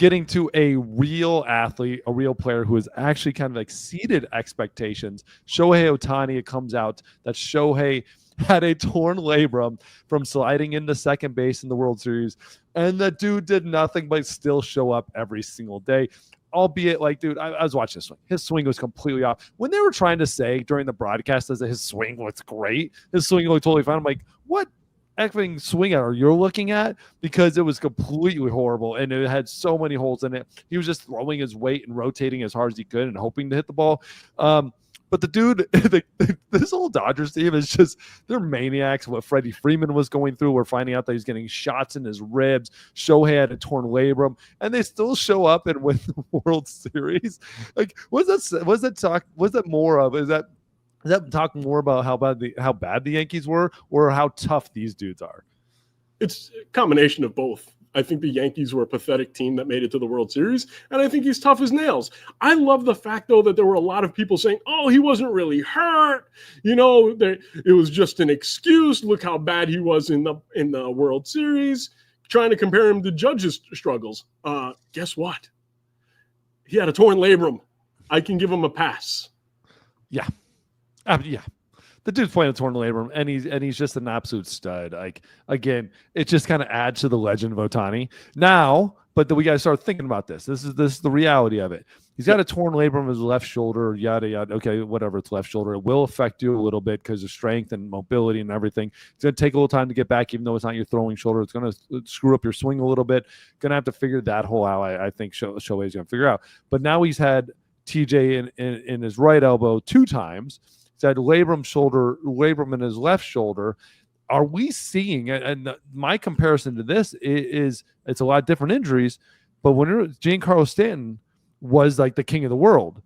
getting to a real athlete, a real player who has actually kind of exceeded expectations. Shohei Ohtani, it comes out that Shohei had a torn labrum from sliding into second base in the World Series, and the dude did nothing but still show up every single day. Albeit, like, dude, I was watching this swing. His swing was completely off. When they were trying to say during the broadcast that his swing looks great, his swing looked totally fine, I'm like, what effing swing are you looking at? Because it was completely horrible, and it had so many holes in it. He was just throwing his weight and rotating as hard as he could and hoping to hit the ball. But the dude, this whole Dodgers team is just, they're maniacs. What Freddie Freeman was going through, we're finding out that he's getting shots in his ribs. Shohei had a torn labrum, and they still show up and win the World Series. Like, was that more of? Is that talk more about how bad the Yankees were, or how tough these dudes are? It's a combination of both. I think the Yankees were a pathetic team that made it to the World Series, and I think he's tough as nails. I love the fact, though, that there were a lot of people saying, oh, he wasn't really hurt. It was just an excuse. Look how bad he was in the World Series, trying to compare him to Judge's struggles. Guess what? He had a torn labrum. I can give him a pass. Yeah. Yeah. The dude's playing a torn labrum, and he's just an absolute stud. Like, again, it just kind of adds to the legend of Ohtani. Now, but we got to start thinking about this. This is the reality of it. He's got a torn labrum in his left shoulder, yada, yada. Okay, whatever, it's left shoulder. It will affect you a little bit because of strength and mobility and everything. It's going to take a little time to get back, even though it's not your throwing shoulder. It's going to screw up your swing a little bit. Going to have to figure that whole out, I think Shohei's going to figure out. But now he's had TJ in his right elbow 2 times. He's had labrum in his left shoulder. Are we seeing, and my comparison to this is it's a lot of different injuries, but when Giancarlo Stanton was like the king of the world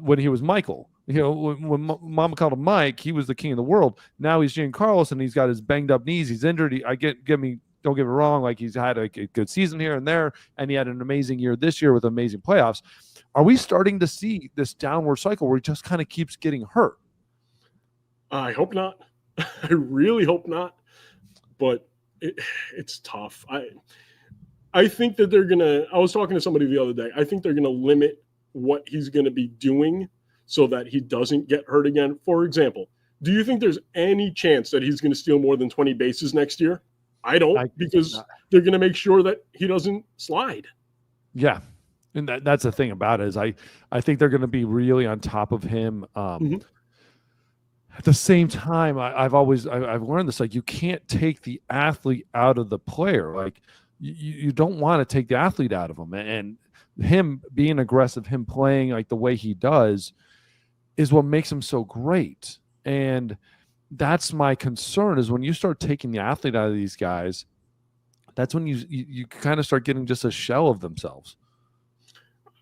when he was Michael. When Mama called him Mike, he was the king of the world. Now he's Giancarlo, and he's got his banged up knees. He's injured. Don't get me wrong, like he's had a good season here and there, and he had an amazing year this year with amazing playoffs. Are we starting to see this downward cycle where he just kind of keeps getting hurt? I hope not. I really hope not. But it's tough. I think that they're going to – I was talking to somebody the other day. I think they're going to limit what he's going to be doing so that he doesn't get hurt again. For example, do you think there's any chance that he's going to steal more than 20 bases next year? I don't, because they're going to make sure that he doesn't slide. Yeah. And that's the thing about it is I think they're going to be really on top of him. At the same time, I've learned this, like, you can't take the athlete out of the player. Like, you don't want to take the athlete out of him. And him being aggressive, him playing like the way he does is what makes him so great. And that's my concern, is when you start taking the athlete out of these guys, that's when you kind of start getting just a shell of themselves.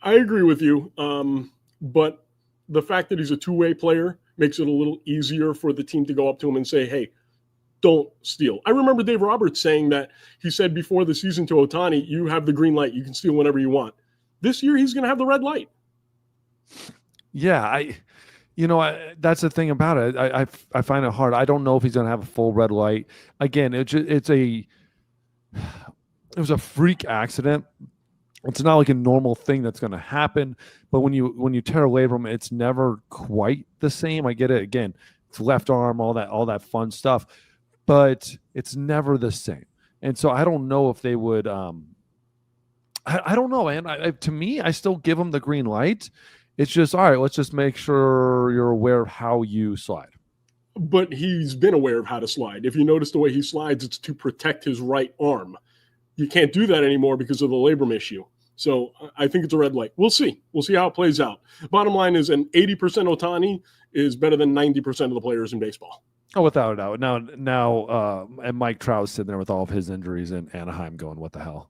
I agree with you. But the fact that he's a two-way player makes it a little easier for the team to go up to him and say, hey, don't steal. I remember Dave Roberts saying that. He said before the season to Ohtani, you have the green light. You can steal whenever you want. This year, he's going to have the red light. Yeah, that's the thing about it. I find it hard. I don't know if he's going to have a full red light. Again, it was a freak accident. It's not like a normal thing that's going to happen. But when you tear a labrum, it's never quite the same. I get it. Again, it's left arm, all that fun stuff, but it's never the same. And so I don't know if they would. I don't know, man. To me, I still give them the green light. It's just, all right, let's just make sure you're aware of how you slide. But he's been aware of how to slide. If you notice the way he slides, it's to protect his right arm. You can't do that anymore because of the labrum issue. So I think it's a red light. We'll see. We'll see how it plays out. Bottom line is an 80% Ohtani is better than 90% of the players in baseball. Oh, without a doubt. Now, and Mike Trout's sitting there with all of his injuries in Anaheim going, what the hell?